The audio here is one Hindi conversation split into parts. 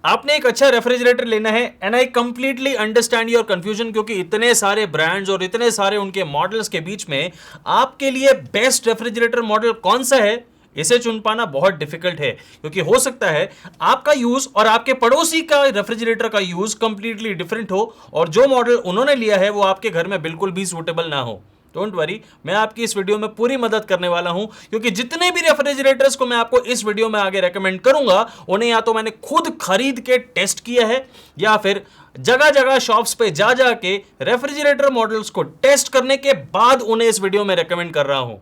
आपने एक अच्छा रेफ्रिजरेटर लेना है and I completely understand your confusion, क्योंकि इतने सारे ब्रांड्स और इतने सारे उनके मॉडल्स के बीच में आपके लिए बेस्ट रेफ्रिजरेटर मॉडल कौन सा है इसे चुन पाना बहुत डिफिकल्ट है। क्योंकि हो सकता है आपका यूज और आपके पड़ोसी का रेफ्रिजरेटर का यूज कंप्लीटली डिफरेंट हो और जो मॉडल उन्होंने लिया है वो आपके घर में बिल्कुल भी सूटेबल ना हो। डोंट वरी, मैं आपकी इस वीडियो में पूरी मदद करने वाला हूं, क्योंकि जितने भी रेफ्रिजरेटर्स को मैं आपको इस वीडियो में आगे रेकमेंड करूंगा उन्हें या तो मैंने खुद खरीद के टेस्ट किया है या फिर जगह जगह शॉप्स पे जा जा के रेफ्रिजरेटर मॉडल्स को टेस्ट करने के बाद उन्हें इस वीडियो में रेकमेंड कर रहा हूं।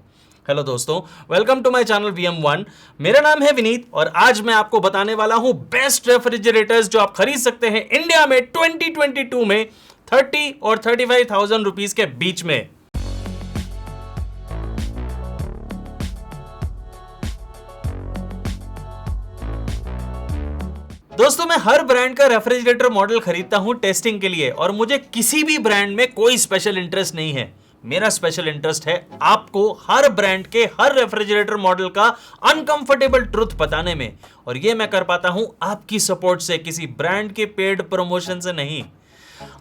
हेलो दोस्तों, welcome to my channel VM1। मेरा नाम है विनीत और आज मैं आपको बताने वाला हूं बेस्ट रेफ्रिजरेटर्स जो आप खरीद सकते हैं इंडिया में 2022 में 30 और 35,000 रुपीस के बीच में। दोस्तों, मैं हर ब्रांड का रेफ्रिजरेटर मॉडल खरीदता हूं टेस्टिंग के लिए और मुझे किसी भी ब्रांड में कोई स्पेशल इंटरेस्ट नहीं है। मेरा स्पेशल इंटरेस्ट है आपको हर ब्रांड के हर रेफ्रिजरेटर मॉडल का अनकंफर्टेबल ट्रुथ बताने में, और यह मैं कर पाता हूं आपकी सपोर्ट से, किसी ब्रांड के पेड प्रमोशन से नहीं।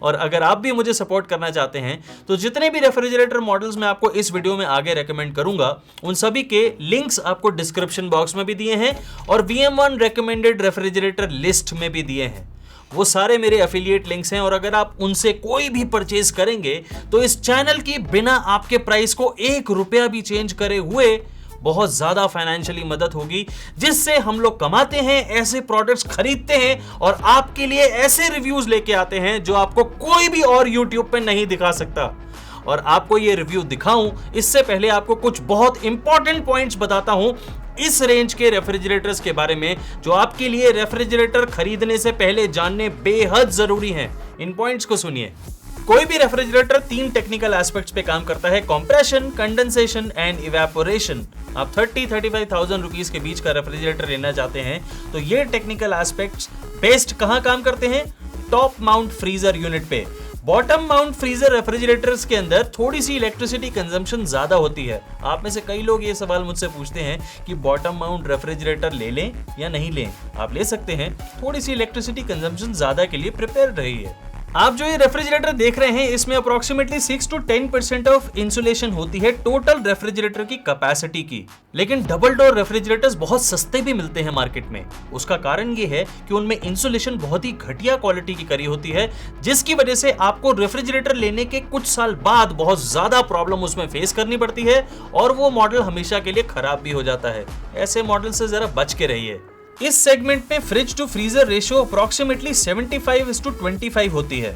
और अगर आप भी मुझे सपोर्ट करना चाहते हैं तो जितने भी रेफ्रिजरेटर मॉडल्स मैं आपको इस वीडियो में आगे रेकमेंड करूंगा उन सभी के लिंक्स आपको डिस्क्रिप्शन बॉक्स में भी दिए हैं और VM1 रेकमेंडेड रेफ्रिजरेटर लिस्ट में भी दिए हैं। वो सारे मेरे एफिलिएट लिंक्स हैं और अगर आप उनसे कोई भी परचेज करेंगे तो इस चैनल की बिना आपके प्राइस को 1 रुपया भी चेंज करे हुए बहुत ज्यादा फाइनेंशियली मदद होगी, जिससे हम लोग कमाते हैं, ऐसे प्रोडक्ट्स खरीदते हैं और आपके लिए ऐसे रिव्यूज लेके आते हैं जो आपको कोई भी और यूट्यूब पे नहीं दिखा सकता। और आपको ये रिव्यू दिखाऊं इससे पहले आपको कुछ बहुत इंपॉर्टेंट पॉइंट्स बताता हूं इस रेंज के रेफ्रिजरेटर्स के बारे में जो आपके लिए रेफ्रिजरेटर खरीदने से पहले जानने बेहद जरूरी हैं। इन पॉइंट्स को सुनिए। कोई भी रेफ्रिजरेटर 3 टेक्निकल एस्पेक्ट्स पे काम करता है: कंप्रेशन, कंडेंसेशन एंड इवेपोरेशन। आप 30-35,000 रुपीस के बीच का रेफ्रिजरेटर लेना चाहते हैं तो ये टेक्निकल एस्पेक्ट्स बेस्ट कहां काम करते हैं? टॉप माउंट फ्रीजर यूनिट पे। बॉटम माउंट फ्रीजर रेफ्रिजरेटर्स के अंदर थोड़ी सी इलेक्ट्रिसिटी कंजम्पशन ज्यादा होती है। आप में से कई लोग ये सवाल मुझसे पूछते हैं कि बॉटम माउंट रेफ्रिजरेटर ले लें या नहीं लें। आप ले सकते हैं, थोड़ी सी इलेक्ट्रिसिटी कंजम्पशन ज्यादा के लिए प्रिपेयर रहिए। आप जो ये रेफ्रिजरेटर देख रहे हैं इसमें अप्रोक्सीमेटली 6 to 10% ऑफ इंसुलेशन होती है टोटल रेफ्रिजरेटर की कैपेसिटी की। लेकिन डबल डोर रेफ्रिजरेटर्स बहुत सस्ते भी मिलते हैं मार्केट में। उसका कारण ये है कि उनमें इंसुलेशन बहुत ही घटिया क्वालिटी की करी होती है, जिसकी वजह से आपको रेफ्रिजरेटर लेने के कुछ साल बाद बहुत ज्यादा प्रॉब्लम उसमें फेस करनी पड़ती है और वो मॉडल हमेशा के लिए खराब भी हो जाता है। ऐसे मॉडल से जरा बच के रहिए। इस सेगमेंट में fridge to freezer ratio approximately 75:25 होती है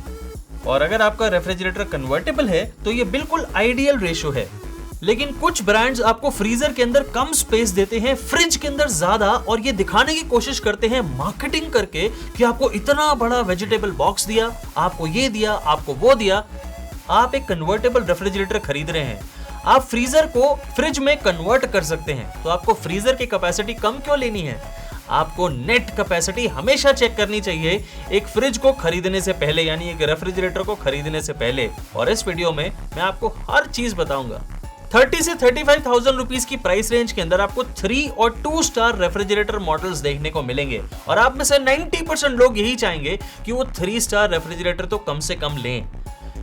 और अगर आपका रेफ्रिजरेटर कन्वर्टेबल है तो ये बिल्कुल आइडियल रेशियो है। लेकिन कुछ ब्रांड्स आपको फ्रीजर के अंदर कम स्पेस देते हैं, फ्रिज के अंदर ज्यादा, और ये दिखाने की कोशिश करते हैं मार्केटिंग करके कि आपको इतना बड़ा वेजिटेबल बॉक्स दिया, आपको ये दिया, आपको वो दिया। आप एक कन्वर्टेबल रेफ्रिजरेटर खरीद रहे हैं, आप फ्रीजर को फ्रिज में कन्वर्ट कर सकते हैं, तो आपको फ्रीजर की कैपेसिटी कम क्यों लेनी है? आपको नेट कैपेसिटी हमेशा चेक करनी चाहिए एक फ्रिज को खरीदने से पहले, यानी एक रेफ्रिजरेटर को खरीदने से पहले। और इस वीडियो में मैं आपको हर चीज बताऊंगा। 30 से 35,000 रुपीस की प्राइस रेंज के अंदर आपको 3 और 2 स्टार रेफ्रिजरेटर मॉडल्स देखने को मिलेंगे और आप में से 90% लोग यही चाहेंगे कि वो 3 स्टार रेफ्रिजरेटर तो कम से कम लें।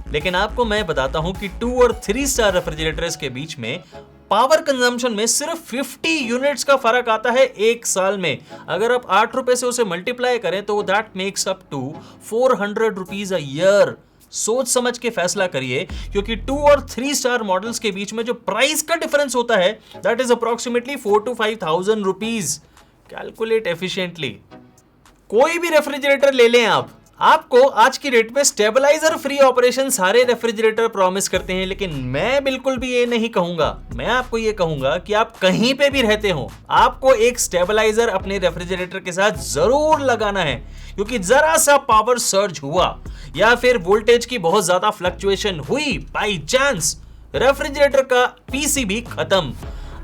लेकिन आपको मैं बताता हूं कि 2 और 3 स्टार रेफ्रिजरेटर्स के बीच में पावर कंजम्पशन में सिर्फ 50 यूनिट्स का फर्क आता है 1 साल में। अगर आप 8 रुपए से उसे मल्टीप्लाई करें तो that makes up to 400 rupees a year. सोच समझ के फैसला करिए, क्योंकि 2 और 3 स्टार मॉडल्स के बीच में जो प्राइस का डिफरेंस होता है that is approximately 4 to 5,000 rupees. Calculate efficiently. कोई भी रेफ्रिजरेटर ले लें आपको आज की डेट में स्टेबलाइजर फ्री ऑपरेशन सारे रेफ्रिजरेटर प्रॉमिस करते हैं, लेकिन मैं बिल्कुल भी ये नहीं कहूंगा। मैं आपको ये कहूंगा कि आप कहीं पे भी रहते हो आपको एक स्टेबलाइजर अपने रेफ्रिजरेटर के साथ जरूर लगाना है, क्योंकि जरा सा पावर सर्ज हुआ या फिर वोल्टेज की बहुत ज्यादा फ्लक्चुएशन हुई बाय चांस, रेफ्रिजरेटर का पीसीबी खत्म।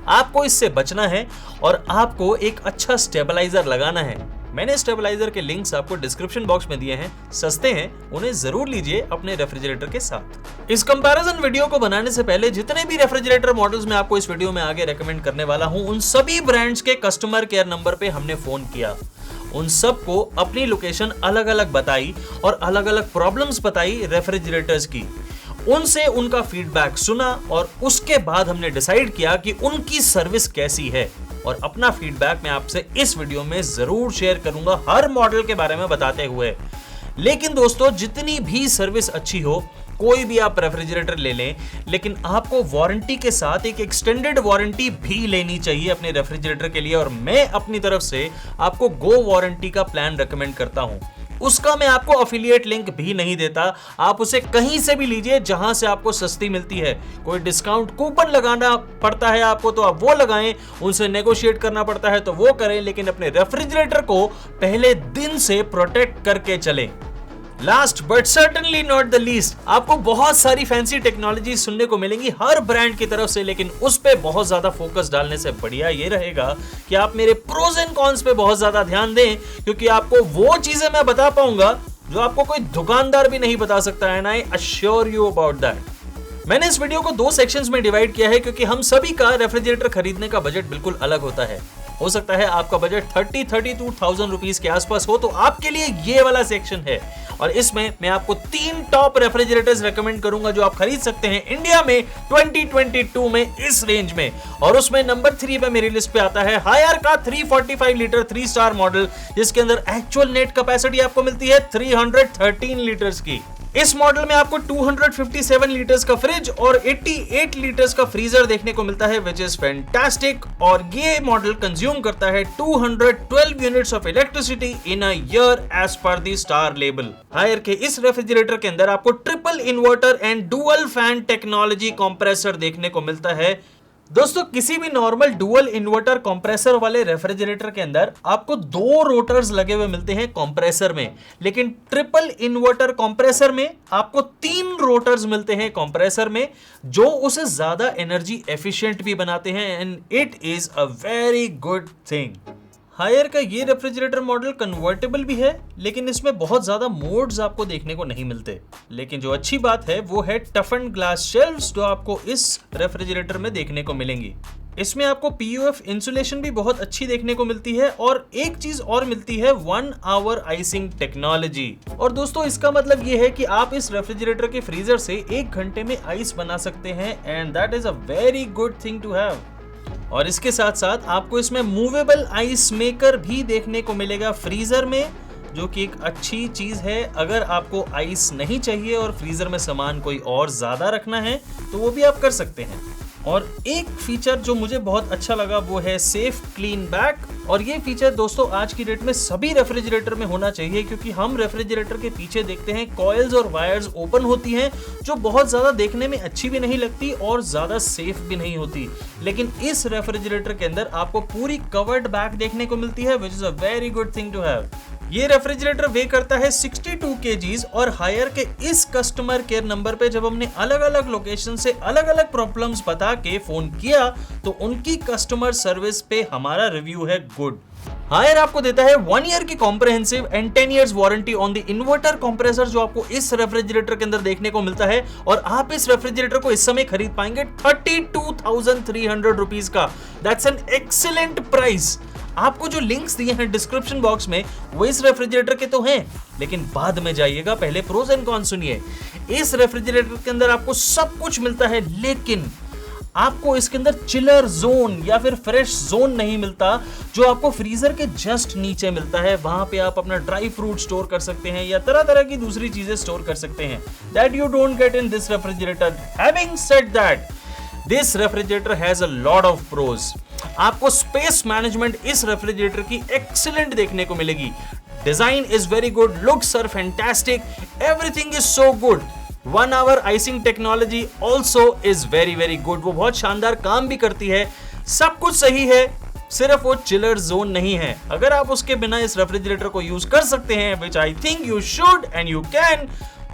आपको इससे बचना है और आपको एक अच्छा स्टेबलाइजर लगाना है। मैंने स्टेबलाइजर के लिंक्स आपको डिस्क्रिप्शन बॉक्स में दिए हैं, सस्ते हैं, उन्हें जरूर लीजिए अपने रेफ्रिजरेटर के साथ। इस कंपैरिजन वीडियो को बनाने से पहले जितने भी रेफ्रिजरेटर मॉडल्स मैं आपको इस वीडियो में आगे रेकमेंड करने वाला हूं, उन सभी ब्रांड्स के कस्टमर केयर नंबर पे हमने फोन किया। उन सबको अपनी लोकेशन अलग अलग बताई और अलग अलग प्रॉब्लम्स बताई रेफ्रिजरेटर्स की। उनसे उनका फीडबैक सुना और उसके बाद हमने डिसाइड किया कि उनकी सर्विस कैसी है, और अपना फीडबैक मैं आपसे इस वीडियो में जरूर शेयर करूंगा हर मॉडल के बारे में बताते हुए। लेकिन दोस्तों, जितनी भी सर्विस अच्छी हो, कोई भी आप रेफ्रिजरेटर ले लें, लेकिन आपको वारंटी के साथ एक एक्सटेंडेड वारंटी भी लेनी चाहिए अपने रेफ्रिजरेटर के लिए। और मैं अपनी तरफ से आपको गो वारंटी का प्लान रेकमेंड करता हूं। उसका मैं आपको अफिलिएट लिंक भी नहीं देता, आप उसे कहीं से भी लीजिए जहां से आपको सस्ती मिलती है। कोई डिस्काउंट कूपन लगाना पड़ता है आपको तो आप वो लगाएं, उनसे नेगोशिएट करना पड़ता है तो वो करें, लेकिन अपने रेफ्रिजरेटर को पहले दिन से प्रोटेक्ट करके चलें। Last but certainly not the least, आपको बहुत सारी फैंसी टेक्नोलॉजी सुनने को मिलेंगी हर ब्रांड की तरफ से, लेकिन उस पे बहुत ज्यादा फोकस डालने से बढ़िया ये रहेगा कि आप मेरे प्रोज एंड कॉन्स पे बहुत ज्यादा ध्यान दें, क्योंकि आपको वो चीजें मैं बता पाऊंगा जो आपको कोई दुकानदार भी नहीं बता सकता है। And I assure you about that. मैंने इस वीडियो को 2 सेक्शंस में डिवाइड किया है, क्योंकि हम सभी का रेफ्रिजरेटर खरीदने का बजट बिल्कुल अलग होता है। हो सकता है आपका बजट 32,000 रुपीज के आसपास हो, तो आपके लिए ये वाला सेक्शन है। और इसमें मैं आपको 3 टॉप रेफ्रिजरेटर्स रेकमेंड करूंगा जो आप खरीद सकते हैं इंडिया में 2022 में इस रेंज में। और उसमें नंबर 3 पे मेरी लिस्ट पे आता है हायर का 345 लीटर 3 स्टार मॉडल, जिसके अंदर एक्चुअल नेट कैपेसिटी आपको मिलती है 313 लीटर्स की। इस मॉडल में आपको 257 लीटर्स का फ्रिज और 88 लीटर्स का फ्रीजर देखने को मिलता है, विच इज फैंटास्टिक। और ये मॉडल कंज्यूम करता है 212 units of electricity in a year as per the star label. Haier के इस रेफ्रिजरेटर के अंदर आपको triple inverter and dual fan technology compressor देखने को मिलता है। दोस्तों, किसी भी नॉर्मल डुअल इन्वर्टर कंप्रेसर वाले रेफ्रिजरेटर के अंदर आपको 2 रोटर्स लगे हुए मिलते हैं कंप्रेसर में, लेकिन ट्रिपल इन्वर्टर कंप्रेसर में आपको 3 रोटर्स मिलते हैं कंप्रेसर में, जो उसे ज्यादा एनर्जी एफिशिएंट भी बनाते हैं। And it is a very good thing. Haier का ये रेफ्रिजरेटर मॉडल कन्वर्टेबल भी है, लेकिन इसमें बहुत ज्यादा मोड्स आपको देखने को नहीं मिलते। लेकिन जो अच्छी बात है वो है टफन्ड ग्लास शेल्व्स जो आपको इस रेफ्रिजरेटर में देखने को मिलेंगी। इसमें आपको PUF इंसुलेशन भी बहुत अच्छी देखने को मिलती है, और एक चीज और मिलती है 1 आवर आइसिंग टेक्नोलॉजी। और दोस्तों, इसका मतलब ये है कि आप इस रेफ्रिजरेटर के फ्रीजर से 1 घंटे में आइस बना सकते हैं, and that is a very good thing to have. और इसके साथ साथ आपको इसमें मूवेबल आइस मेकर भी देखने को मिलेगा फ्रीजर में, जो कि एक अच्छी चीज है। अगर आपको आइस नहीं चाहिए और फ्रीजर में सामान कोई और ज्यादा रखना है तो वो भी आप कर सकते हैं। और एक फीचर जो मुझे बहुत अच्छा लगा वो है सेफ क्लीन बैक। और ये फीचर दोस्तों आज की डेट में सभी रेफ्रिजरेटर में होना चाहिए, क्योंकि हम रेफ्रिजरेटर के पीछे देखते हैं कॉइल्स और वायर्स ओपन होती हैं, जो बहुत ज्यादा देखने में अच्छी भी नहीं लगती और ज्यादा सेफ भी नहीं होती। लेकिन इस रेफ्रिजरेटर के अंदर आपको पूरी कवर्ड बैक देखने को मिलती है, which is a very good thing to have. ये रेफ्रिजरेटर वे करता है 62 kgs। और हायर के इस कस्टमर केयर नंबर पे जब हमने अलग अलग लोकेशन से अलग अलग प्रॉब्लम्स बता के फोन किया, तो उनकी कस्टमर सर्विस पे हमारा रिव्यू है गुड। हायर आपको देता है 1 ईयर की comprehensive and 10 years warranty on the inverter compressor, जो आपको इस रेफ्रिजरेटर के अंदर देखने को मिलता है। और आप इस रेफ्रिजरेटर को इस समय खरीद पाएंगे 32,300 रुपीज का। That's an excellent price. आपको जो लिंक्स दिए हैं डिस्क्रिप्शन बॉक्स में वो इस रेफ्रिजरेटर के तो हैं, लेकिन बाद में जाइएगा, पहले प्रोज एंड कॉन्स सुनिए। इस रेफ्रिजरेटर के अंदर आपको सब कुछ मिलता है, लेकिन आपको इसके अंदर चिलर जोन या फिर फ्रेश जोन नहीं मिलता, जो आपको फ्रीजर के जस्ट नीचे मिलता है। वहां पे आप अपना ड्राई फ्रूट स्टोर कर सकते हैं या तरह तरह की दूसरी चीजें स्टोर कर सकते हैं, that you don't get in this refrigerator. Having said that, this refrigerator has a lot of pros. आपको स्पेस मैनेजमेंट इस रेफ्रिजरेटर की एक्सीलेंट देखने को मिलेगी। Design is very good, looks are fantastic, everything is so good. 1 hour icing technology also is very very good, वो बहुत शानदार काम भी करती है। सब कुछ सही है, सिर्फ वो चिलर जोन नहीं है। अगर आप उसके बिना इस रेफ्रिजरेटर को यूज कर सकते हैं, which I think you should and you can,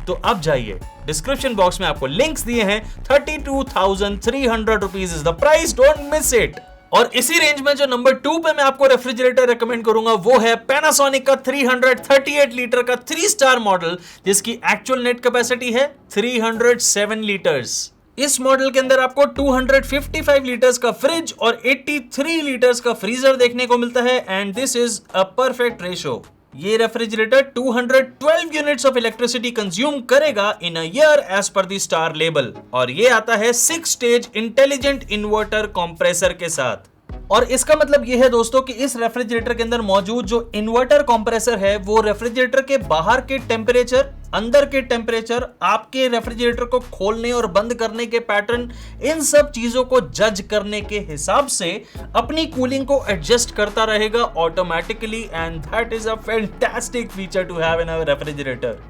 तो अब जाइए, डिस्क्रिप्शन बॉक्स में आपको लिंक्स दिए हैं। 32,300 rupees is the price, don't miss it. और इसी रेंज में जो नंबर 2 पे मैं आपको रेफ्रिजरेटर रेकमेंड करूंगा वो है पैनासोनिक का 338 लीटर का 3 स्टार मॉडल, जिसकी एक्चुअल नेट कैपेसिटी है 307 लीटर्स। इस मॉडल के अंदर आपको 255 लीटर्स का फ्रिज और 83 लीटर्स का फ्रीजर देखने को मिलता है and this is a perfect ratio. ये refrigerator 212 units of electricity consume करेगा in a year as per the star label और ये आता है 6 स्टेज इंटेलिजेंट इन्वर्टर कंप्रेसर के साथ। और इसका मतलब यह है दोस्तों कि इस रेफ्रिजरेटर के अंदर मौजूद जो इन्वर्टर कंप्रेसर है वो रेफ्रिजरेटर के बाहर के टेम्परेचर, अंदर के टेम्परेचर, आपके रेफ्रिजरेटर को खोलने और बंद करने के पैटर्न, इन सब चीजों को जज करने के हिसाब से अपनी कूलिंग को एडजस्ट करता रहेगा automatically and that is a fantastic feature to have in a refrigerator.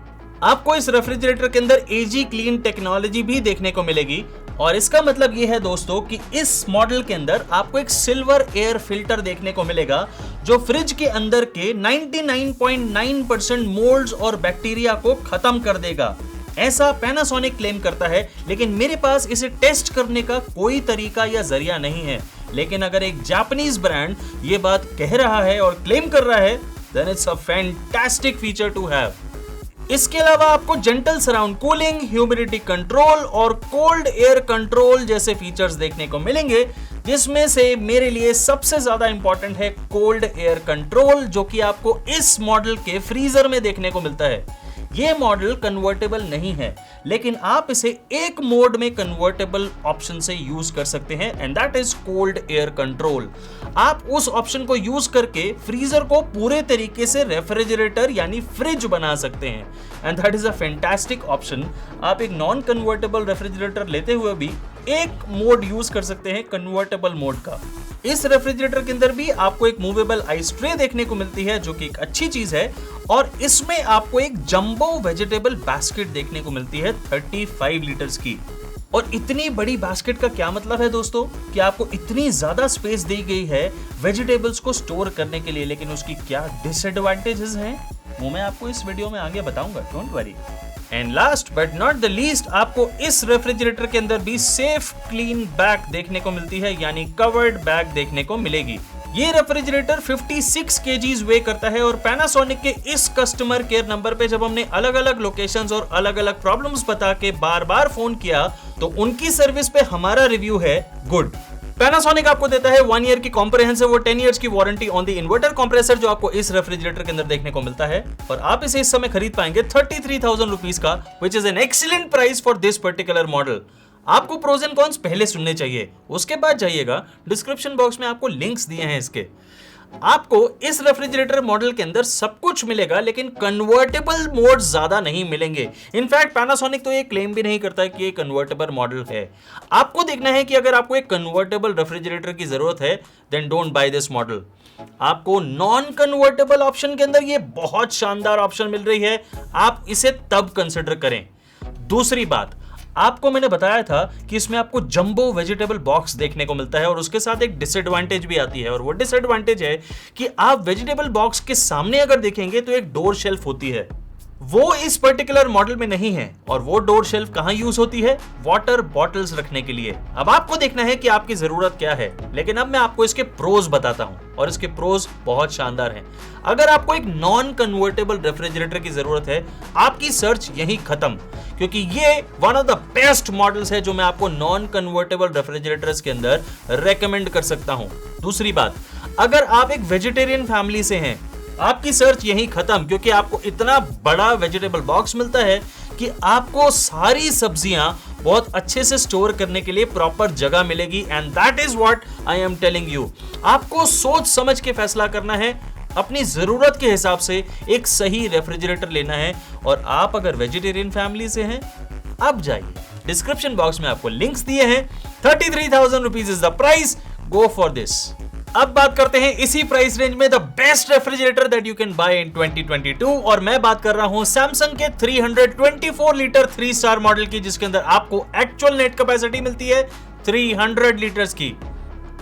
आपको इस रेफ्रिजरेटर के अंदर एजी क्लीन टेक्नोलॉजी भी देखने को मिलेगी और इसका मतलब यह है दोस्तों कि इस मॉडल के अंदर आपको एक सिल्वर एयर फिल्टर देखने को मिलेगा जो फ्रिज के अंदर के 99.9% मोल्ड्स और बैक्टीरिया को खत्म कर देगा। ऐसा पैनासोनिक क्लेम करता है, लेकिन मेरे पास इसे टेस्ट करने का कोई तरीका या जरिया नहीं है। लेकिन अगर एक जापानीज ब्रांड ये बात कह रहा है और क्लेम कर रहा है, then it's a fantastic feature to have. इसके अलावा आपको gentle surround cooling, humidity control और कोल्ड एयर कंट्रोल जैसे फीचर्स देखने को मिलेंगे, जिसमें से मेरे लिए सबसे ज्यादा इंपॉर्टेंट है कोल्ड एयर कंट्रोल, जो कि आपको इस मॉडल के फ्रीजर में देखने को मिलता है। यह मॉडल कन्वर्टेबल नहीं है, लेकिन आप इसे एक मोड में कन्वर्टेबल ऑप्शन से यूज कर सकते हैं and that is cold air control. आप उस ऑप्शन को यूज करके फ्रीजर को पूरे तरीके से रेफ्रिजरेटर यानी फ्रिज बना सकते हैं and that is a fantastic option. आप एक नॉन कन्वर्टेबल रेफ्रिजरेटर लेते हुए भी एक मोड यूज कर सकते हैं कन्वर्टेबल मोड का। इस रेफ्रिजरेटर के अंदर भी आपको एक मूवेबल आइस ट्रे देखने को मिलती है, जो कि एक अच्छी चीज है, और इसमें आपको एक जंबो वेजिटेबल बास्केट देखने को मिलती है 35 लीटर्स की। और इतनी बड़ी बास्केट का क्या मतलब है दोस्तों कि आपको इतनी ज्यादा स्पेस दी गई है वेजिटेबल्स को स्टोर करने के लिए, लेकिन उसकी क्या डिसएडवांटेजेस हैं वो मैं आपको इस वीडियो में आगे बताऊंगा, don't worry. And last but not the least, आपको इस रेफ्रिजरेटर के अंदर भी सेफ क्लीन बैग देखने को मिलती है, यानी कवर्ड बैग देखने को मिलेगी। ये रेफ्रिजरेटर 56 kgs वे करता है और पैनासोनिक के इस कस्टमर केयर नंबर पे जब हमने अलग अलग लोकेशंस और अलग अलग प्रॉब्लम्स बता के बार बार फोन किया तो उनकी सर्विस पे हमारा रिव्यू है गुड। पैनासोनिक आपको देता है 1 ईयर की कॉम्प्रिहेंसिव और 10 इयर्स की warranty on the inverter compressor, जो आपको इस रेफ्रिजरेटर के अंदर देखने को मिलता है, और आप इसे इस समय खरीद पाएंगे 33,000 रुपीज का, which is an excellent price for this particular model. आपको प्रोज एंड कॉन्स पहले सुनने चाहिए, उसके बाद जाइएगा, डिस्क्रिप्शन बॉक्स में आपको लिंक्स दिए हैं इसके। आपको इस रेफ्रिजरेटर मॉडल के अंदर सब कुछ मिलेगा, लेकिन कन्वर्टेबल मोड ज्यादा नहीं मिलेंगे। इनफैक्ट पैनासोनिक तो ये क्लेम भी नहीं करता है कि ये कन्वर्टेबल मॉडल है। आपको देखना है कि अगर आपको एक कन्वर्टेबल रेफ्रिजरेटर की जरूरत है then don't buy this model. आपको नॉन कन्वर्टेबल ऑप्शन के अंदर ये बहुत शानदार ऑप्शन मिल रही है, आप इसे तब कंसिडर करें। दूसरी बात, आपको मैंने बताया था कि इसमें आपको जंबो वेजिटेबल बॉक्स देखने को मिलता है और उसके साथ एक डिसएडवांटेज भी आती है, और वो डिसएडवांटेज है कि आप वेजिटेबल बॉक्स के सामने अगर देखेंगे तो एक डोर शेल्फ होती है, वो इस पर्टिकुलर मॉडल में नहीं है। और वो डोर शेल्फ कहां यूज होती है? वाटर बॉटल्स रखने के लिए। अब आपको देखना है कि आपकी जरूरत क्या है, लेकिन अब मैं आपको इसके प्रोज बताता हूं, और इसके प्रोज बहुत शानदार हैं। अगर आपको एक नॉन कन्वर्टेबल रेफ्रिजरेटर की जरूरत है, आपकी सर्च यहीं खत्म, क्योंकि ये one of the best models है जो मैं आपको नॉन कन्वर्टेबल रेफ्रिजरेटर्स के अंदर रेकमेंड कर सकता हूं। दूसरी बात, अगर आप एक वेजिटेरियन फैमिली से हैं, आपकी सर्च यहीं खत्म, क्योंकि आपको इतना बड़ा वेजिटेबल बॉक्स मिलता है कि आपको सारी सब्जियां बहुत अच्छे से स्टोर करने के लिए प्रॉपर जगह मिलेगी and that is what I am telling you. आपको सोच समझ के फैसला करना है, अपनी जरूरत के हिसाब से एक सही रेफ्रिजरेटर लेना है। और आप अगर वेजिटेरियन फैमिली से हैं, अब जाइए, डिस्क्रिप्शन बॉक्स में आपको लिंक्स दिए हैं। 33,000 rupees is the price, go for this. अब बात करते हैं इसी प्राइस रेंज में the best refrigerator that you can buy in 2022, और मैं बात कर रहा हूं सैमसंग के 324 लीटर 3 स्टार मॉडल की, जिसके अंदर आपको एक्चुअल नेट कैपेसिटी मिलती है 300 लीटर्स की।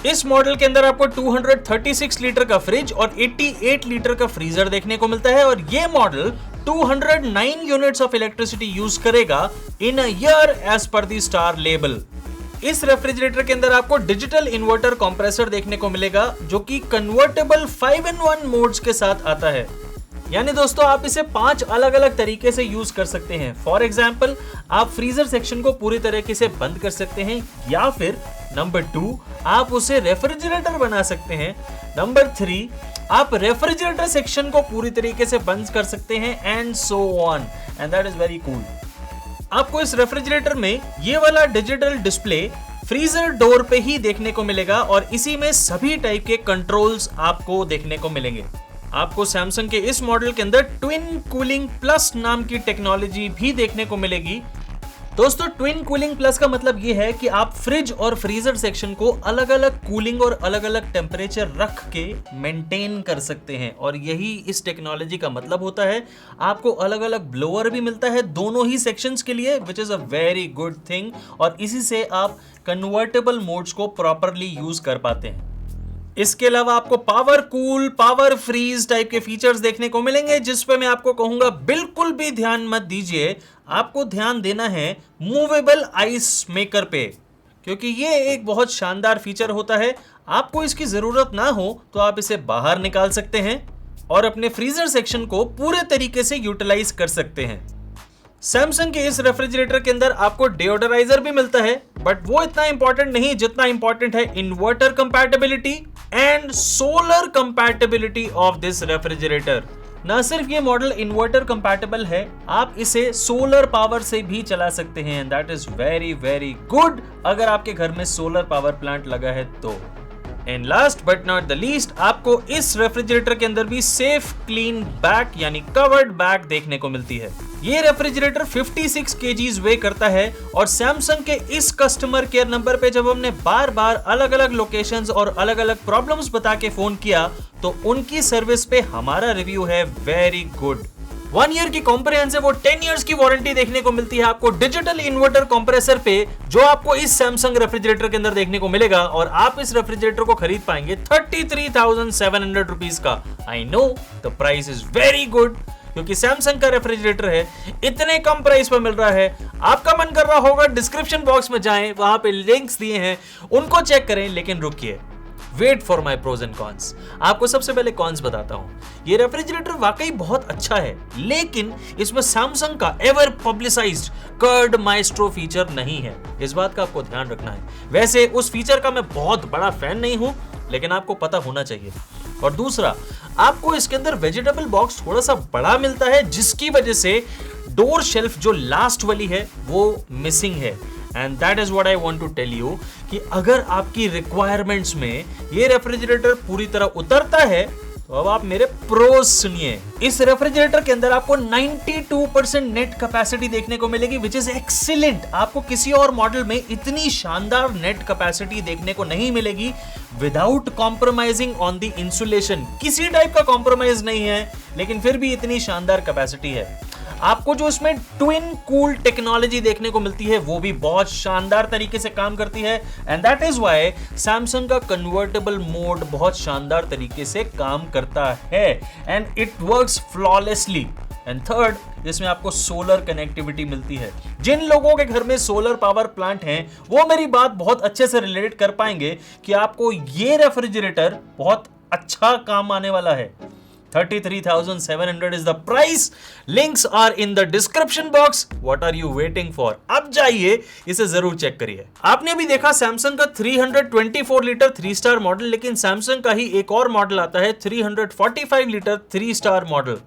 इस मॉडल के अंदर आपको 236 लीटर का फ्रिज और 88 लीटर का फ्रीजर देखने को मिलता है, और यह model 209 units of electricity use करेगा in a year as per the star label. इस रेफ्रिजरेटर के अंदर आपको डिजिटल इन्वर्टर कंप्रेसर देखने को मिलेगा, जो कि कन्वर्टेबल 5-in-1 मोड्स के साथ आता है। यानी दोस्तों आप इसे 5 अलग अलग तरीके से यूज कर सकते हैं। फॉर एग्जाम्पल, आप फ्रीजर सेक्शन को पूरी तरीके से बंद कर सकते हैं, या फिर नंबर 2 आप उसे रेफ्रिजरेटर बना सकते हैं। नंबर 3 आप रेफ्रिजरेटर सेक्शन को पूरी तरीके से बंद कर सकते हैं, and so on, and that is very cool. आपको इस रेफ्रिजरेटर में ये वाला डिजिटल डिस्प्ले फ्रीजर डोर पे ही देखने को मिलेगा और इसी में सभी टाइप के कंट्रोल्स आपको देखने को मिलेंगे। आपको सैमसंग के इस मॉडल के अंदर ट्विन कूलिंग प्लस नाम की टेक्नोलॉजी भी देखने को मिलेगी। दोस्तों, ट्विन कूलिंग प्लस का मतलब यह है कि आप फ्रिज और फ्रीजर सेक्शन को अलग अलग कूलिंग और अलग अलग टेम्परेचर रख के मेंटेन कर सकते हैं, और यही इस टेक्नोलॉजी का मतलब होता है। आपको अलग अलग ब्लोअर भी मिलता है दोनों ही सेक्शंस के लिए, which is a very good thing, और इसी से आप कन्वर्टेबल मोड्स को प्रॉपरली यूज कर पाते हैं। इसके अलावा आपको power cool, power freeze type के फीचर्स देखने को मिलेंगे, जिस पे मैं आपको कहूंगा बिल्कुल भी ध्यान मत दीजिए। आपको ध्यान देना है मूवेबल आइस मेकर पे, क्योंकि ये एक बहुत शानदार फीचर होता है। आपको इसकी जरूरत ना हो तो आप इसे बाहर निकाल सकते हैं और अपने फ्रीजर सेक्शन को पूरे तरीके से यूटिलाइज कर सकते हैं। सैमसंग के इस रेफ्रिजरेटर के अंदर आपको डिओडराइजर भी मिलता है, बट वो इतना इंपॉर्टेंट नहीं जितना इंपॉर्टेंट है inverter compatibility and solar compatibility of this refrigerator. ना सिर्फ ये मॉडल इन्वर्टर कंपैटिबल है, आप इसे सोलर पावर से भी चला सकते हैं, and that is very very good अगर आपके घर में सोलर पावर प्लांट लगा है तो। And last but not the least, आपको इस रेफ्रिजरेटर के अंदर भी सेफ क्लीन बैग यानी कवर्ड बैग देखने को मिलती है। ये रेफ्रिजरेटर 56 kgs वे करता है, और सैमसंग के इस कस्टमर केयर नंबर पे जब हमने बार बार अलग अलग लोकेशंस और अलग अलग प्रॉब्लम्स बता के फोन किया, तो उनकी सर्विस पे हमारा रिव्यू है वेरी गुड। 1 ईयर की कॉम्प्रिहेंसिव और 10 इयर्स की वारंटी देखने को मिलती है आपको डिजिटल इन्वर्टर कंप्रेसर पे, जो आपको इस सैमसंग रेफ्रिजरेटर के अंदर देखने को मिलेगा, और आप इस रेफ्रिजरेटर को खरीद पाएंगे 33,700 रुपीज का। I know the price is very good, क्योंकि सैमसंग का रेफ्रिजरेटर है, इतने कम प्राइस पर मिल रहा है। आपका मन कर रहा होगा डिस्क्रिप्शन बॉक्स में जाएं, वहां पे लिंक्स दिए हैं, उनको चेक करें, लेकिन रुकिए, wait for my pros and cons. आपको सबसे पहले कॉन्स बताता हूं। ये रेफ्रिजरेटर वाकई बहुत अच्छा है, लेकिन इसमें सैमसंग का ever publicised curd maestro feature नहीं है। इस बात का आपको ध्यान रखना है। वैसे उस फीचर का मैं बहुत बड़ा फैन नहीं हूं, लेकिन आपको पता होना चाहिए। और दूसरा, आपको इसके अंदर वेजिटेबल बॉक्स थोड़ा सा बड़ा मिलता है, जिसकी वजह से डोर शेल्फ जो लास्ट वाली है वो मिसिंग है। And that is what I want to tell you कि अगर आपकी रिक्वायरमेंट्स में ये रेफ्रिजरेटर पूरी तरह उतरता है, तो अब आप मेरे प्रोज सुनिए। इस रेफ्रिजरेटर के अंदर आपको 92% नेट कैपेसिटी देखने को मिलेगी, विच इज एक्सीलेंट। आपको किसी और मॉडल में इतनी शानदार नेट कैपेसिटी देखने को नहीं मिलेगी without compromising on the insulation. किसी टाइप का कॉम्प्रोमाइज नहीं है, लेकिन फिर भी इतनी शानदार कैपेसिटी है। आपको जो इसमें ट्विन कूल टेक्नोलॉजी देखने को मिलती है, वो भी बहुत शानदार तरीके से काम करती है, and that is why Samsung का कन्वर्टेबल मोड बहुत शानदार तरीके से काम करता है, and it works flawlessly. And third, इसमें आपको सोलर कनेक्टिविटी मिलती है। जिन लोगों के घर में सोलर पावर प्लांट हैं, वो मेरी बात बहुत अच्छे से रिलेट कर पाएंगे कि आपको ये रेफ्रिजरेटर बहुत अच्छा काम आने वाला है। 33,700 is the price. Links are in the description box. What are you waiting for? अब जाइए, इसे जरूर चेक करिए। आपने अभी देखा सैमसंग का 324 लीटर 3 स्टार मॉडल, लेकिन सैमसंग का ही एक और मॉडल आता है 345 लीटर 3 स्टार मॉडल।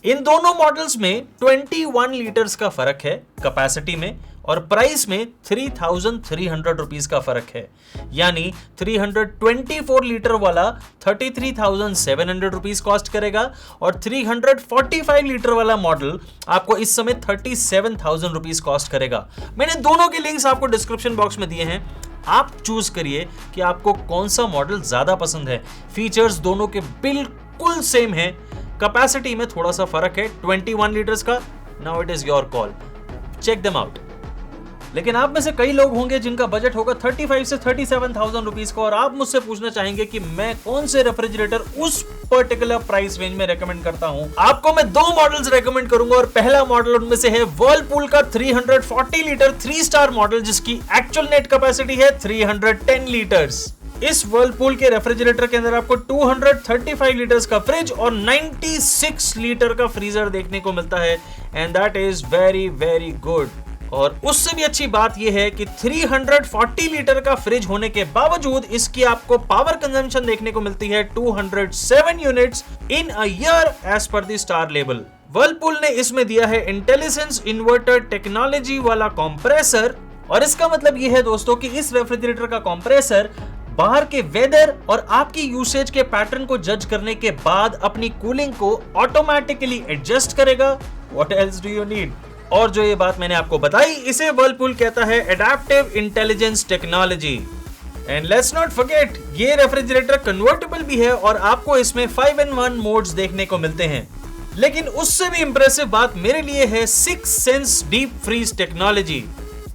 इन दोनों मॉडल्स में 21 लीटर्स का फर्क है कैपेसिटी में, और प्राइस में 3,300 रुपीज का फर्क है। यानी 324 लीटर वाला 33,700 रुपीज कॉस्ट करेगा, और 345 लीटर वाला मॉडल आपको इस समय 37,000 रुपीज कॉस्ट करेगा। मैंने दोनों के लिंक्स आपको डिस्क्रिप्शन बॉक्स में दिए हैं, आप चूज करिए कि आपको कौन सा मॉडल ज्यादा पसंद है। फीचर्स दोनों के बिल्कुल सेम है, कैपेसिटी में थोड़ा सा फर्क है 21 लीटर्स का। Now it is your call, check them out. लेकिन आप में से कई लोग होंगे जिनका बजट होगा 35 से 37,000 रुपीज का, और आप मुझसे पूछना चाहेंगे कि मैं कौन से रेफ्रिजरेटर उस पर्टिकुलर प्राइस रेंज में रेकमेंड करता हूं। आपको मैं 2 मॉडल्स रेकमेंड करूंगा, और पहला मॉडल उनमें से है वर्लपूल का 340 लीटर 3 स्टार मॉडल, जिसकी एक्चुअल नेट कैपेसिटी है 310 लीटर्स। इस वर्लपूल के रेफ्रिजरेटर के अंदर आपको 235 लीटर्स का फ्रिज और 96 लीटर का फ्रीजर देखने को मिलता है and that is very very good. और उससे भी अच्छी बात यह है कि 340 लीटर का फ्रिज होने के बावजूद इसकी आपको पावर कंजम्पशन देखने को मिलती है 207 units in a year as per the star label. Whirlpool ने इसमें दिया है इंटेलिजेंस इन्वर्टर टेक्नोलॉजी वाला कंप्रेसर और इसका मतलब यह है दोस्तों कि इस रेफ्रिजरेटर का कंप्रेसर बाहर के वेदर और आपकी यूसेज के पैटर्न को जज करने के बाद अपनी कूलिंग को ऑटोमेटिकली एडजस्ट करेगा। What else do you need? और जो ये बात मैंने आपको बताई इसे वर्लपूल कहता है adaptive intelligence technology. And let's not forget ये रेफ्रिजरेटर कन्वर्टेबल भी है और आपको इसमें 5-in-1 मोड्स देखने को मिलते हैं। लेकिन उससे भी इंप्रेसिव बात मेरे लिए है 6 सेंस डीप फ्रीज टेक्नोलॉजी।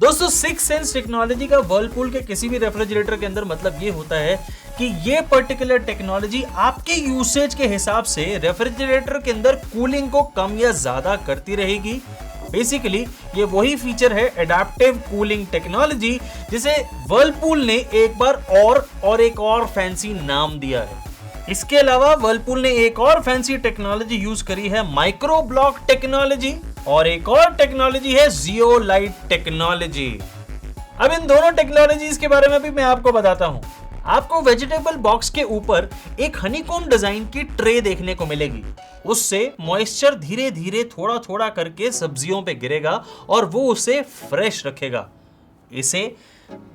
दोस्तों 6 सेंस टेक्नोलॉजी का वर्लपूल के किसी भी रेफ्रिजरेटर के अंदर मतलब ये होता है कि ये पर्टिकुलर टेक्नोलॉजी आपके यूसेज के हिसाब से रेफ्रिजरेटर के अंदर कूलिंग को कम या ज्यादा करती रहेगी। बेसिकली ये वही फीचर है एडेप्टिव कूलिंग टेक्नोलॉजी जिसे वर्लपूल ने एक बार और एक और फैंसी नाम दिया है। इसके अलावा वर्लपूल ने एक और फैंसी टेक्नोलॉजी यूज करी है माइक्रो ब्लॉक टेक्नोलॉजी और एक और टेक्नोलॉजी है जियोलाइट टेक्नोलॉजी। अब इन दोनों टेक्नोलॉजीज के बारे में भी मैं आपको बताता हूं। आपको वेजिटेबल बॉक्स के ऊपर एक हनीकॉम्ब डिजाइन की ट्रे देखने को मिलेगी। उससे मॉइस्चर धीरे धीरे थोड़ा थोड़ा करके सब्जियों पे गिरेगा और वो उसे फ्रेश रखेगा। इसे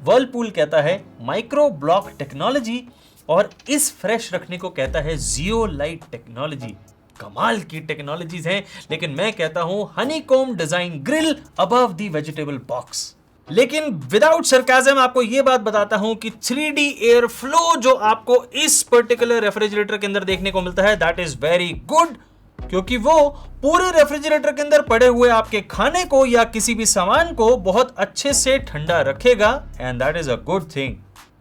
वर्लपूल कहता है माइक्रो ब्लॉक टेक्नोलॉजी और इस फ्रेश रखने को कहता है जियोलाइट टेक्नोलॉजी। कमाल की टेक्नोलॉजीज हैं, लेकिन मैं कहता हूं honeycomb design grill above the vegetable box. लेकिन विदाउट सरकाज़म आपको यह बात बताता हूं कि 3D एयर फ्लो जो आपको इस पर्टिकुलर रेफ्रिजरेटर के अंदर देखने को मिलता है दैट इज वेरी गुड, क्योंकि वो पूरे रेफ्रिजरेटर के अंदर पड़े हुए आपके खाने को या किसी भी सामान को बहुत अच्छे से ठंडा रखेगा and that is a good thing.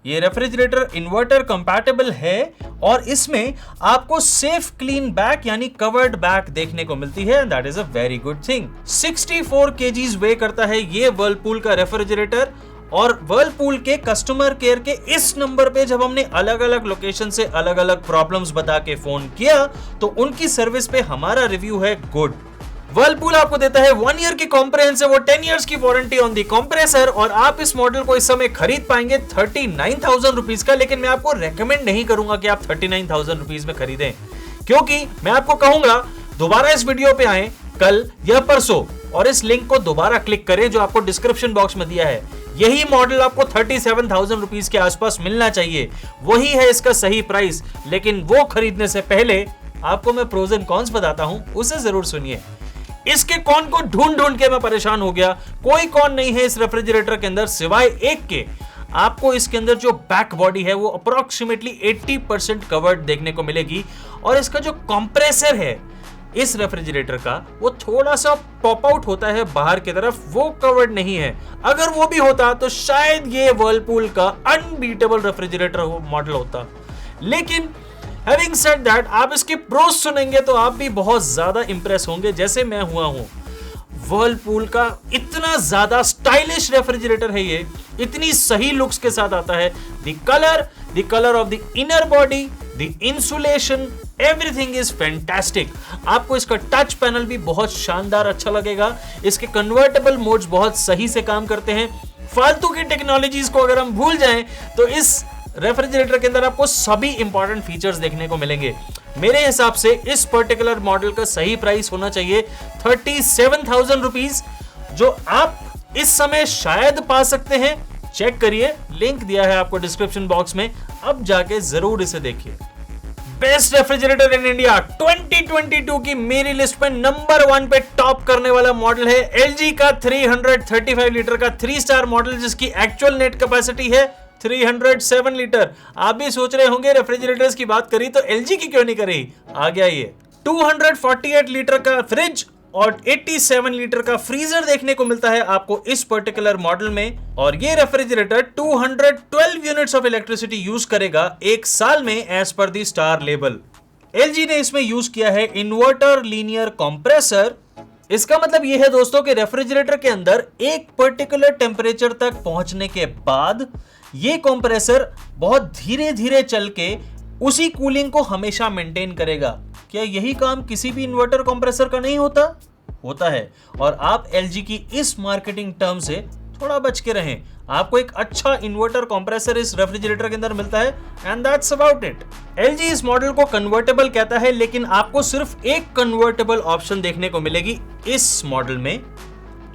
ये रेफ्रिजरेटर इन्वर्टर कंपैटिबल है और इसमें आपको सेफ क्लीन बैक यानी कवर्ड बैक देखने को मिलती है। That is a very good thing. 64 kgs वे करता है ये वर्लपूल का रेफ्रिजरेटर और वर्लपूल के कस्टमर केयर के इस नंबर पे जब हमने अलग अलग लोकेशन से अलग अलग प्रॉब्लम्स बता के फोन किया तो उनकी सर्विस पे हमारा रिव्यू है गुड। वर्लपूल आपको देता है 1 ईयर की कॉम्प्रिहेंसिव और 10 इयर्स की वारंटी ऑन दी कंप्रेसर और आप इस मॉडल को इस समय खरीद पाएंगे 39,000 रुपीज का। लेकिन मैं आपको रेकमेंड नहीं करूंगा कि आप 39,000 रुपीज में खरीदें, क्योंकि मैं आपको कहूंगा दोबारा इस वीडियो पे आए कल या परसों और इस लिंक को दोबारा क्लिक करें जो आपको डिस्क्रिप्शन बॉक्स में दिया है। यही मॉडल आपको 37,000 रुपीज के आसपास मिलना चाहिए, वही है इसका सही प्राइस। लेकिन वो खरीदने से पहले आपको मैं प्रोज एंड कॉन्स बताता हूं, उसे जरूर सुनिए। इसके कौन को ढूंढ ढूंढ के मैं परेशान हो गया। कोई कौन नहीं है इस रेफ्रिजरेटर के अंदर सिवाय एक के। आपको इसके अंदर जो बैक बॉडी है वो अप्रोक्सीमेटली 80% कवर्ड देखने को मिलेगी और इसका जो कंप्रेसर है इस रेफ्रिजरेटर का वो थोड़ा सा पॉप आउट होता है बाहर की तरफ, वो कवर्ड नहीं है। अगर वो भी होता तो शायद ये वर्लपूल का अनबीटेबल रेफ्रिजरेटर मॉडल होता। लेकिन Having said that, आप इसके प्रोस सुनेंगे तो आप भी बहुत ज्यादा इंप्रेस होंगे जैसे मैं हुआ हूं। वर्लपूल का इतना ज्यादा स्टाइलिश रेफ्रिजरेटर है ये, इतनी सही लुक्स के साथ आता है। The colour of the inner body, the insulation, everything is fantastic. आपको इसका टच पैनल भी बहुत शानदार अच्छा लगेगा। इसके कन्वर्टेबल मोड्स बहुत सही से काम करते हैं। फालतू की टेक्नोलॉजीज को अगर हम भूल जाएं तो इस रेफ्रिजरेटर के अंदर आपको सभी इंपॉर्टेंट फीचर्स देखने को मिलेंगे। मेरे हिसाब से इस पर्टिकुलर मॉडल का सही प्राइस होना चाहिए 37,000 रुपीज, जो आप इस समय शायद पा सकते हैं। चेक करिए, लिंक दिया है आपको डिस्क्रिप्शन बॉक्स में, अब जाके जरूर इसे देखिए। बेस्ट रेफ्रिजरेटर इन इंडिया 2022 की मेरी लिस्ट में नंबर 1 पे टॉप करने वाला मॉडल है LG का 335 लीटर का 3 स्टार मॉडल, जिसकी एक्चुअल नेट कैपेसिटी है 307 लीटर। आप भी सोच रहे होंगे रेफ्रिजरेटर्स की बात करी तो LG की क्यों नहीं करी। आ गया ये 248 लीटर का फ्रिज और 87 लीटर का फ्रीजर देखने को मिलता है आपको इस पर्टिकुलर मॉडल में। और ये refrigerator 212 units of electricity use करेगा 1 साल में एज पर दी स्टार लेबल। LG ने इसमें यूज किया है इन्वर्टर लीनियर कंप्रेसर इसका मतलब यह है दोस्तों कि रेफ्रिजरेटर के अंदर एक पर्टिकुलर टेम्परेचर तक पहुंचने के बाद यह कंप्रेसर बहुत धीरे धीरे चल के उसी कूलिंग को हमेशा मेंटेन करेगा। क्या यही काम किसी भी इन्वर्टर कंप्रेसर का नहीं होता? होता है। और आप LG की इस मार्केटिंग टर्म से थोड़ा बच के रहें। आपको एक अच्छा इन्वर्टर कंप्रेसर इस रेफ्रिजरेटर के अंदर मिलता है and that's about it. LG इस मॉडल को कन्वर्टेबल कहता है, लेकिन आपको सिर्फ एक कन्वर्टेबल ऑप्शन देखने को मिलेगी इस मॉडल में।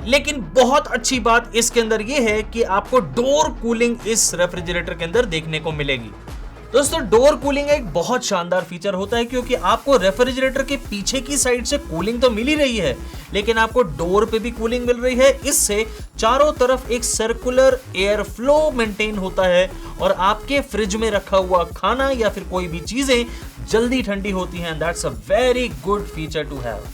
लेकिन बहुत अच्छी बात इसके अंदर यह है कि आपको डोर कूलिंग इस रेफ्रिजरेटर के अंदर देखने को मिलेगी। दोस्तों, डोर कूलिंग एक बहुत शानदार फीचर होता है, क्योंकि आपको रेफ्रिजरेटर के पीछे की साइड से कूलिंग तो मिल ही रही है, लेकिन आपको डोर पे भी कूलिंग मिल रही है। इससे चारों तरफ एक सर्कुलर एयर फ्लो मेंटेन होता है और आपके फ्रिज में रखा हुआ खाना या फिर कोई भी चीजें जल्दी ठंडी होती हैं। That's a very good feature to have.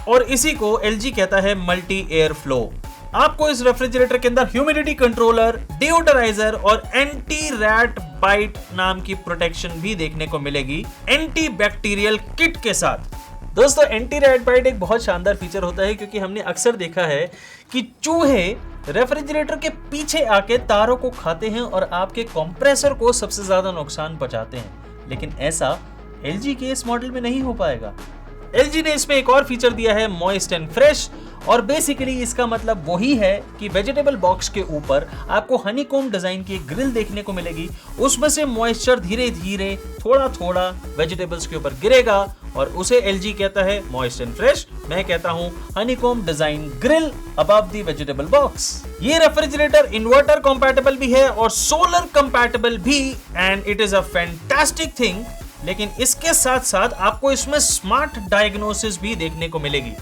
और इसी को LG कहता है मल्टी एयर फ्लो। आपको इस रेफ्रिजरेटर के अंदर ह्यूमिडिटी कंट्रोलर, डिओडराइजर और एंटी रैट बाइट नाम की प्रोटेक्शन भी देखने को मिलेगी एंटी बैक्टीरियल किट के साथ। दोस्तों, एंटी रैट बाइट एक बहुत शानदार फीचर होता है, क्योंकि हमने अक्सर देखा है कि चूहे रेफ्रिजरेटर के पीछे आके तारों को खाते हैं और आपके कंप्रेसर को सबसे ज्यादा नुकसान पहुंचाते हैं। लेकिन ऐसा LG के इस मॉडल में नहीं हो पाएगा। LG ने इसमें एक और फीचर दिया है, मॉइस्ट एंड फ्रेश। और बेसिकली इसका मतलब वही है कि वेजिटेबल बॉक्स के ऊपर आपको हनीकॉम्ब डिजाइन की ग्रिल देखने को मिलेगी। उसमें से मॉइस्चर धीरे धीरे थोड़ा थोड़ा वेजिटेबल्स के ऊपर गिरेगा और उसे LG कहता है मॉइस्ट एंड फ्रेश। मैं कहता हूं honeycomb design grill above the vegetable box. ये रेफ्रिजरेटर इन्वर्टर कंपैटिबल भी है और सोलर कंपैटिबल भी, and it is a fantastic thing. लेकिन इसके साथ साथ आपको इसमें स्मार्ट डायग्नोसिस भी देखने को मिलेगी।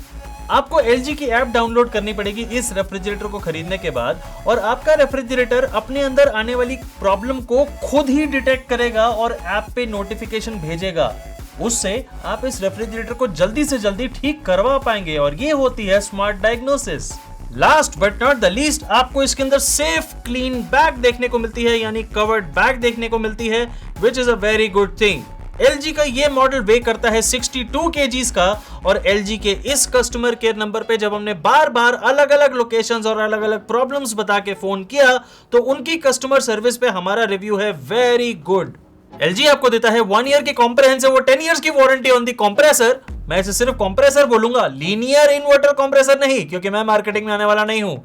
आपको LG की ऐप डाउनलोड करनी पड़ेगी इस रेफ्रिजरेटर को खरीदने के बाद, और आपका रेफ्रिजरेटर अपने अंदर आने वाली प्रॉब्लम को खुद ही डिटेक्ट करेगा और ऐप पे नोटिफिकेशन भेजेगा। उससे आप इस रेफ्रिजरेटर को जल्दी से जल्दी ठीक करवा पाएंगे, और ये होती है smart diagnosis. Last but not the least, आपको इसके अंदर सेफ क्लीन बैग देखने को मिलती है, यानी कवर्ड बैग देखने को मिलती है, which is a very good thing. LG का ये मॉडल वे करता है 62 kgs का, और LG के इस कस्टमर केयर नंबर पे जब हमने बार बार अलग अलग लोकेशंस और अलग अलग प्रॉब्लम्स बता के फोन किया, तो उनकी कस्टमर सर्विस पे हमारा रिव्यू है वेरी गुड। LG आपको देता है 1 ईयर की कॉम्प्रिहेंसिव और 10 इयर्स की वारंटी ऑन दी कंप्रेसर। मैं इसे सिर्फ कंप्रेसर बोलूंगा, लीनियर इन्वर्टर कंप्रेसर नहीं, क्योंकि मैं मार्केटिंग में आने वाला नहीं हूं।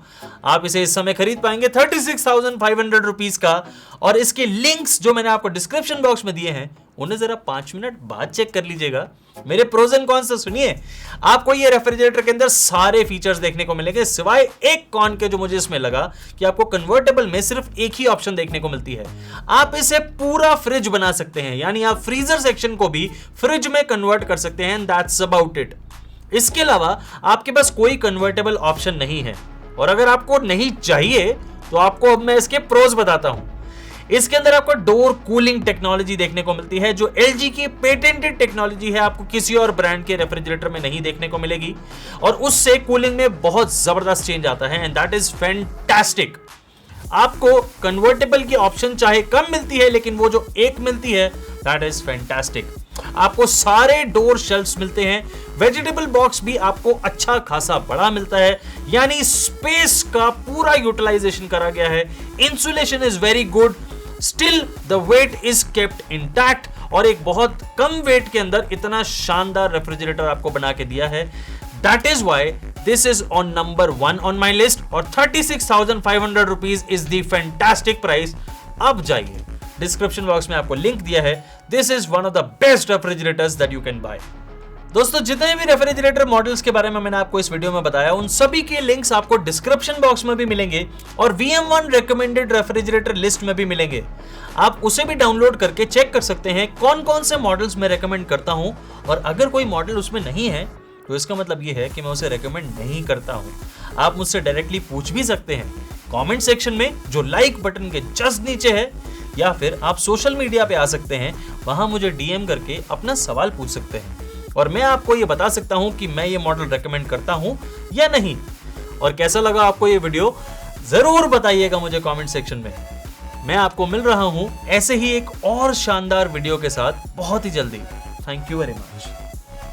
आप इसे इस समय खरीद पाएंगे 36,500 रुपीज का, और इसके लिंक्स जो मैंने आपको डिस्क्रिप्शन बॉक्स में दिए हैं उन्हें जरा 5 मिनट बाद चेक कर लीजिएगा। मेरे प्रोज एंड कॉन्स से सुनिए। आपको ये रेफ्रिजरेटर के अंदर सारे फीचर्स देखने को मिलेंगे, सिवाय एक कॉन के जो मुझे इसमें लगा कि आपको कन्वर्टेबल में सिर्फ एक ही ऑप्शन देखने को मिलती है। आप इसे पूरा फ्रिज बना सकते हैं, यानी आप फ्रीजर सेक्शन को भी फ्रिज में कन्वर्ट कर सकते हैं, एंड दैट्स अबाउट इट। इसके अलावा आपके पास कोई कन्वर्टेबल ऑप्शन नहीं है, और अगर आपको नहीं चाहिए तो आपको अब मैं इसके प्रोज बताता हूं। इसके अंदर आपको डोर कूलिंग टेक्नोलॉजी देखने को मिलती है, जो LG की पेटेंटेड टेक्नोलॉजी है, आपको किसी और ब्रांड के रेफ्रिजरेटर में नहीं देखने को मिलेगी, और उससे कूलिंग में बहुत जबरदस्त चेंज आता है, एंड दैट इज फैंटास्टिक। आपको कन्वर्टेबल की ऑप्शन चाहे कम मिलती है, लेकिन वो जो एक मिलती है दैट इज फैंटास्टिक। आपको सारे डोर शेल्फ्स मिलते हैं, वेजिटेबल बॉक्स भी आपको अच्छा खासा बड़ा मिलता है, यानी स्पेस का पूरा यूटिलाइजेशन करा गया है। Insulation is very good, still the weight is kept intact, और एक बहुत कम वेट के अंदर इतना शानदार रेफ्रिजरेटर आपको बना के दिया है। That is why this is on number 1 on my list, और 36,500 rupees is the fantastic price. अब जाइए, डिस्क्रिप्शन बॉक्स में आपको लिंक दिया है। This is one of the best refrigerators that you can bye. दोस्तों, जितने भी रेफ्रिजरेटर मॉडल्स के बारे में मैंने आपको इस वीडियो में बताया, उन सभी के लिंक्स आपको डिस्क्रिप्शन बॉक्स में भी मिलेंगे, और VM1 रिकमेंडेड रेफ्रिजरेटर लिस्ट में भी मिलेंगे। आप उसे भी डाउनलोड करके चेक कर सकते हैं कौन कौन से मॉडल्स मैं रेकमेंड करता हूं, और अगर कोई मॉडल उसमें नहीं है तो इसका मतलब यह है कि मैं उसे रेकमेंड नहीं करता हूं। आप मुझसे डायरेक्टली पूछ भी सकते हैं कमेंट सेक्शन में, जो लाइक बटन के जस्ट नीचे है, या फिर आप सोशल मीडिया पे आ सकते हैं, वहां मुझे DM करके अपना सवाल पूछ सकते हैं, और मैं आपको ये बता सकता हूं कि मैं ये मॉडल रेकमेंड करता हूं या नहीं। और कैसा लगा आपको ये वीडियो, जरूर बताइएगा मुझे कमेंट सेक्शन में। मैं आपको मिल रहा हूं ऐसे ही एक और शानदार वीडियो के साथ बहुत ही जल्दी। Thank you very much.